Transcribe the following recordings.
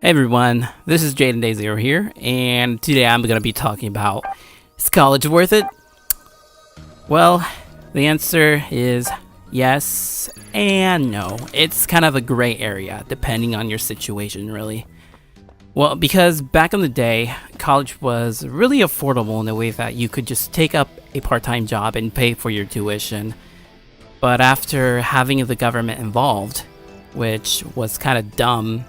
Hey everyone, this is Jaden Day Zero here, and today I'm going to be talking about, is college worth it? Well, the answer is yes and no. It's kind of a gray area, depending on your situation, really. Well, because back in the day, college was really affordable in the way that you could just take up a part-time job and pay for your tuition. But after having the government involved, which was kind of dumb,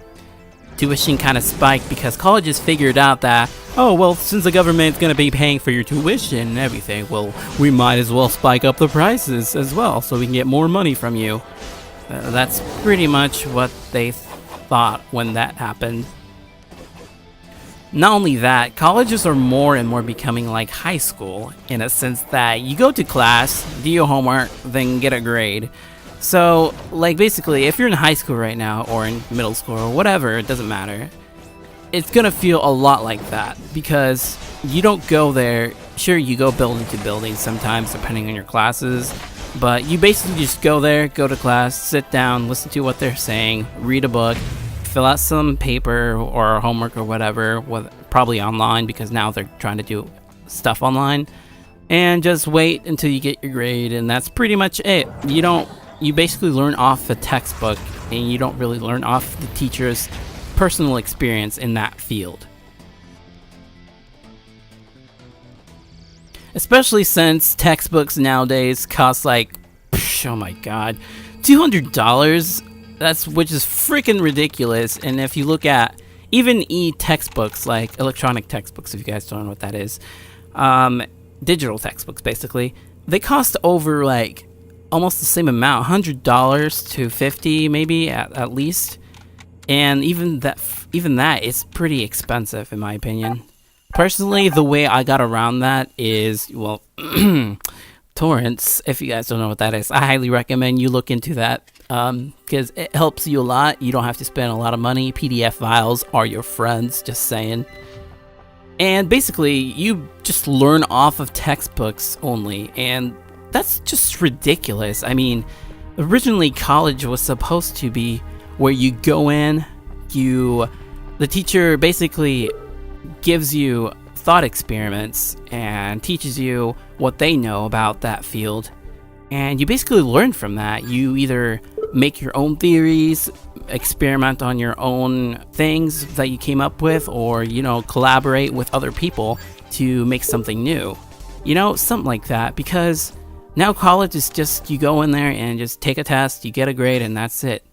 tuition kind of spiked because colleges figured out that, oh, well, since the government's going to be paying for your tuition and everything, well, we might as well spike up the prices as well so we can get more money from you. That's pretty much what they thought when that happened. Not only that, colleges are more and more becoming like high school in a sense that you go to class, do your homework, then get a grade. So, like, basically, if you're in high school right now, or in middle school, or whatever, it doesn't matter, it's gonna feel a lot like that, because you don't go there. Sure, you go building to building sometimes, depending on your classes, but you basically just go there, go to class, sit down, listen to what they're saying, read a book, fill out some paper or homework or whatever, probably online, because now they're trying to do stuff online, and just wait until you get your grade, and that's pretty much it. You basically learn off the textbook, and you don't really learn off the teacher's personal experience in that field. Especially since textbooks nowadays cost like, oh my god, $200? Which is freaking ridiculous. And if you look at even e-textbooks, like electronic textbooks, if you guys don't know what that is, digital textbooks basically, they cost over like almost the same amount, $100 to $50 maybe at least, and even that is pretty expensive in my opinion. Personally, the way I got around that is, well, torrents. If you guys don't know what that is, I highly recommend you look into that, because it helps you a lot. You don't have to spend a lot of money. PDF files are your friends, just saying. And basically, you just learn off of textbooks only, and that's just ridiculous. I mean, originally college was supposed to be where you go in, the teacher basically gives you thought experiments and teaches you what they know about that field, and you basically learn from that. You either make your own theories, experiment on your own things that you came up with, or, collaborate with other people to make something new. Something like that, because now college is just, you go in there and just take a test, you get a grade, and that's it.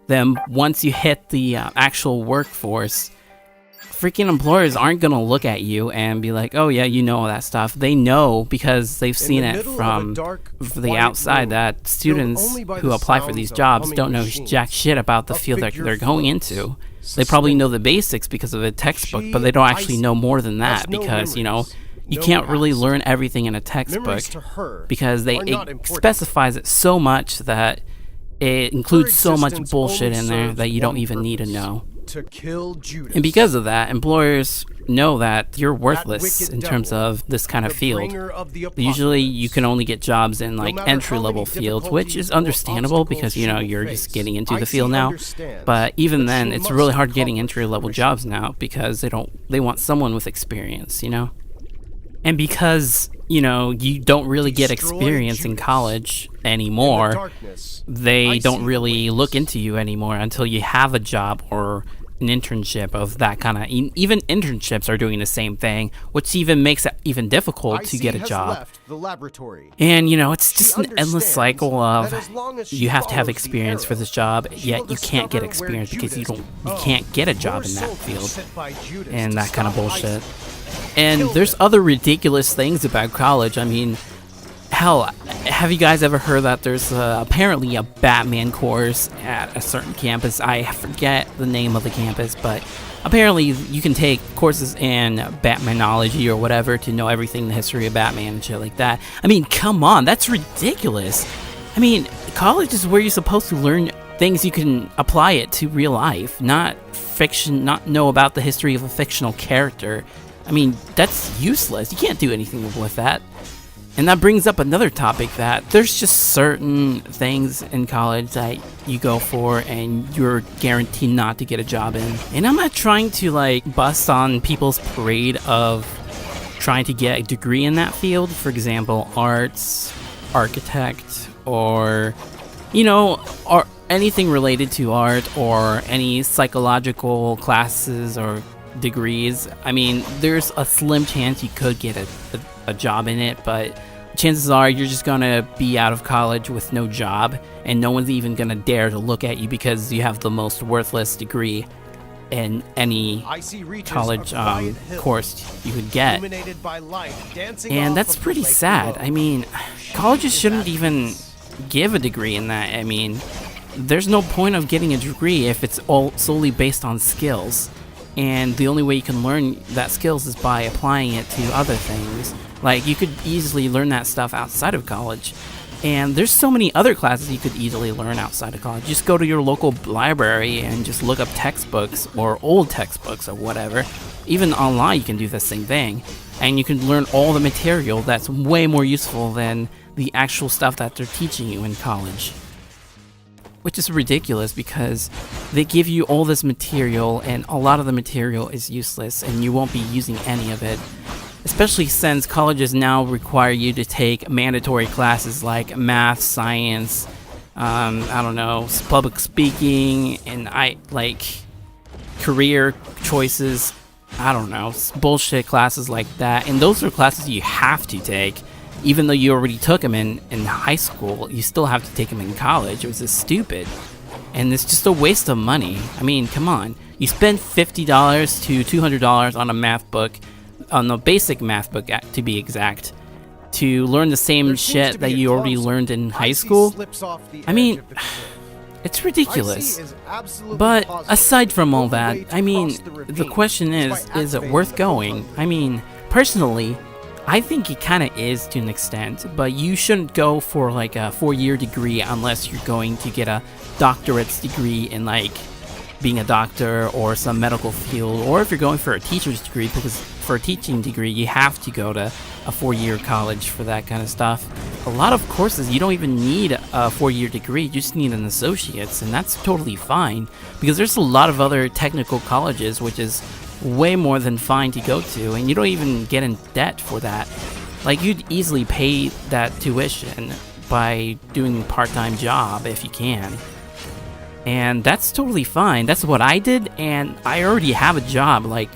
Then once you hit the actual workforce, freaking employers aren't going to look at you and be like, oh yeah, you know all that stuff. They know, because they've seen it from the outside, that students who apply for these jobs don't know jack shit about the field that they're going into. They probably know the basics because of a textbook, but they don't actually know more than that, because, you can't really learn everything in a textbook, because it specifies it so much that it includes so much bullshit in there that you don't even need to know. And because of that, employers know that you're worthless in terms of this kind of field. Usually you can only get jobs in like entry-level fields, which is understandable because, you're just getting into the field now. But even then, it's really hard getting entry-level jobs now, because they want someone with experience, And because, you don't really get experience in college anymore, they don't really look into you anymore until you have a job or an internship of that kind of. Even internships are doing the same thing, which even makes it even difficult to get a job. And, it's just an endless cycle of, you have to have experience for this job, yet you can't get experience because you can't get a job in that field, and that kind of bullshit. And there's other ridiculous things about college. I mean, hell, have you guys ever heard that there's apparently a Batman course at a certain campus? I forget the name of the campus, but apparently you can take courses in Batmanology or whatever to know everything in the history of Batman and shit like that. I mean, come on, that's ridiculous. I mean, college is where you're supposed to learn things you can apply it to real life, not fiction, not know about the history of a fictional character. I mean, that's useless. You can't do anything with that. And that brings up another topic, that there's just certain things in college that you go for and you're guaranteed not to get a job in. And I'm not trying to like bust on people's parade of trying to get a degree in that field. For example, arts, architect, or, you know, or anything related to art, or any psychological classes or degrees. I mean, there's a slim chance you could get a job in it, but chances are you're just gonna be out of college with no job, and no one's even gonna dare to look at you because you have the most worthless degree in any college course you could get. And that's pretty sad. I mean, colleges shouldn't even give a degree in that. I mean, there's no point of getting a degree if it's all solely based on skills. And the only way you can learn that skills is by applying it to other things. Like, you could easily learn that stuff outside of college. And there's so many other classes you could easily learn outside of college. Just go to your local library and just look up textbooks or old textbooks or whatever. Even online you can do the same thing. And you can learn all the material that's way more useful than the actual stuff that they're teaching you in college. Which is ridiculous, because they give you all this material and a lot of the material is useless and you won't be using any of it. Especially since colleges now require you to take mandatory classes like math, science, I don't know, public speaking, and career choices, I don't know, bullshit classes like that. And those are classes you have to take. Even though you already took them in high school, you still have to take them in college. It was just stupid. And it's just a waste of money. I mean, come on. You spend $50 to $200 on a math book, on a basic math book to be exact, to learn the same shit that you already learned in high school. I mean, it's ridiculous. But aside from all that, I mean, the question is it worth going? I mean, personally, I think it kind of is to an extent, but you shouldn't go for like a 4-year degree unless you're going to get a doctorate's degree in like being a doctor or some medical field, or if you're going for a teacher's degree, because for a teaching degree you have to go to a 4-year college for that kind of stuff. A lot of courses you don't even need a 4-year degree, you just need an associate's, and that's totally fine, because there's a lot of other technical colleges which is way more than fine to go to, and you don't even get in debt for that. Like, you'd easily pay that tuition by doing a part-time job if you can. And that's totally fine. That's what I did, and I already have a job. Like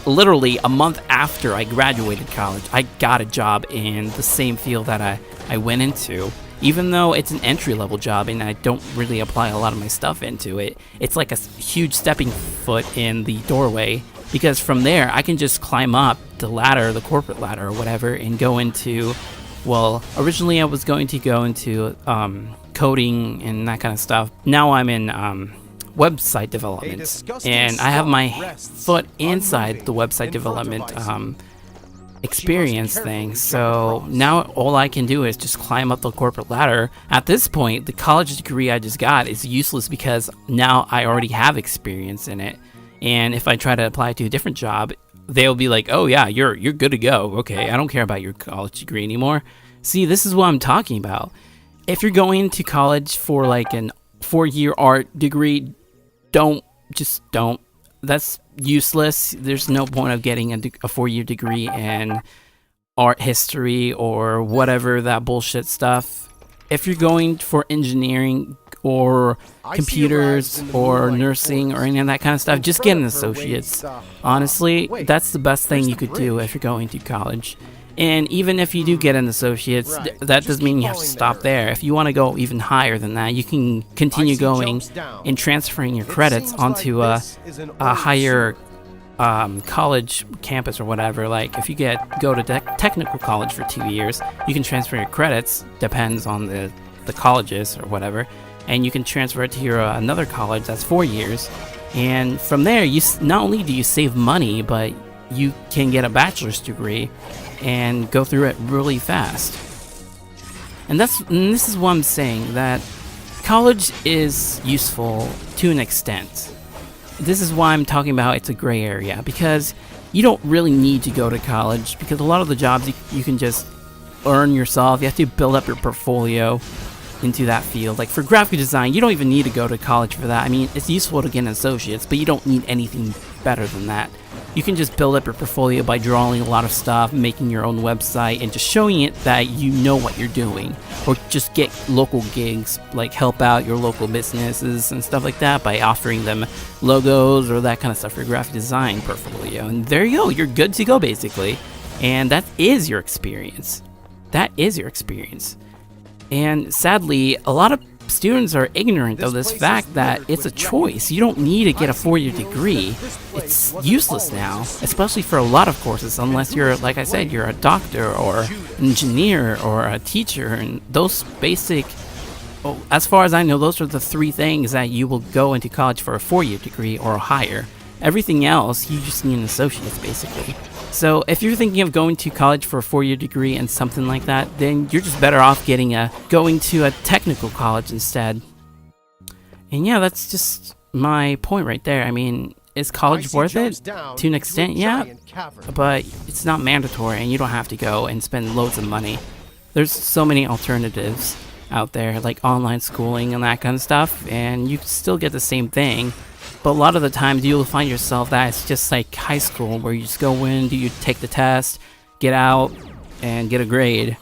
literally a month after I graduated college, I got a job in the same field that I went into. Even though it's an entry-level job and I don't really apply a lot of my stuff into it, it's like a huge stepping foot in the doorway, because from there I can just climb up the ladder, the corporate ladder or whatever, and go into, well, originally I was going to go into coding and that kind of stuff. Now I'm in website development, and I have my foot inside the website development experience thing. So now all I can do is just climb up the corporate ladder. At this point, the college degree I just got is useless because now I already have experience in it. And if I try to apply to a different job, they'll be like, "Oh yeah, you're good to go. Okay, I don't care about your college degree anymore." See, this is what I'm talking about. If you're going to college for like an 4-year art degree, don't. That's useless. There's no point of getting a 4-year degree in art history or whatever that bullshit stuff. If you're going for engineering or computers or nursing or any of that kind of stuff, just get an associate's. Honestly, that's the best thing you could do if you're going to college. And even if you do get an associate's, that doesn't mean you have to stop there. If you want to go even higher than that, you can continue going and transferring your credits onto a higher college campus or whatever. Like, if you go to technical college for 2 years, you can transfer your credits, depends on the colleges or whatever, and you can transfer it to your another college that's 4 years. And from there, you not only do you save money, but you can get a bachelor's degree and go through it really fast. And this is what I'm saying, that college is useful to an extent. This is why I'm talking about it's a gray area, because you don't really need to go to college, because a lot of the jobs you can just earn yourself. You have to build up your portfolio into that field. Like for graphic design, you don't even need to go to college for that. I mean, it's useful to get an associate's, but you don't need anything better than that. You can just build up your portfolio by drawing a lot of stuff, making your own website, and just showing it that you know what you're doing. Or just get local gigs, like help out your local businesses and stuff like that by offering them logos or that kind of stuff for your graphic design portfolio. And there you go, you're good to go basically. And that is your experience. That is your experience. And sadly, a lot of students are ignorant of this fact that it's a choice. You don't need to get a 4-year degree. It's useless now, especially for a lot of courses, unless you're, like I said, you're a doctor or an engineer or a teacher. And those basic, as far as I know, those are the 3 things that you will go into college for a 4-year degree or higher. Everything else, you just need an associate's basically. So if you're thinking of going to college for a 4-year degree and something like that, then you're just better off going to a technical college instead. And yeah, that's just my point right there. I mean, is college worth it? To an extent, yeah, but it's not mandatory and you don't have to go and spend loads of money. There's so many alternatives out there, like online schooling and that kind of stuff, and you can still get the same thing. But a lot of the times you'll find yourself that it's just like high school, where you just go in, you take the test, get out, and get a grade.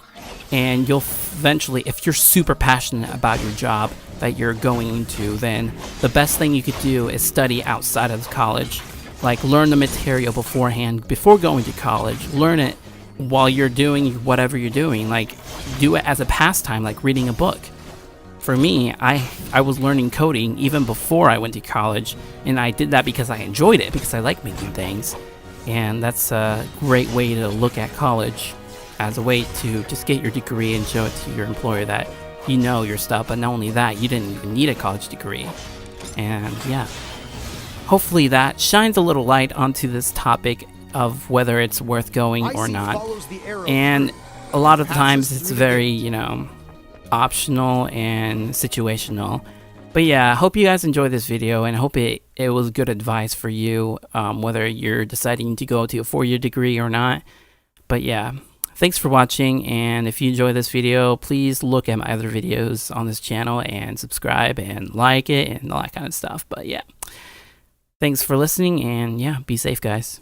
And you'll eventually, if you're super passionate about your job that you're going into, then the best thing you could do is study outside of college. Like learn the material beforehand, before going to college. Learn it while you're doing whatever you're doing. Like do it as a pastime, like reading a book. For me, I was learning coding even before I went to college, and I did that because I enjoyed it, because I like making things. And that's a great way to look at college, as a way to just get your degree and show it to your employer that you know your stuff. But not only that, you didn't even need a college degree. And yeah, hopefully that shines a little light onto this topic of whether it's worth going or not. And a lot of times it's very, optional and situational. But yeah, I hope you guys enjoyed this video, and I hope it was good advice for you, whether you're deciding to go to a 4-year degree or not. But yeah, thanks for watching, and if you enjoyed this video, please look at my other videos on this channel and subscribe and like it and all that kind of stuff. But yeah, thanks for listening, and yeah, be safe guys.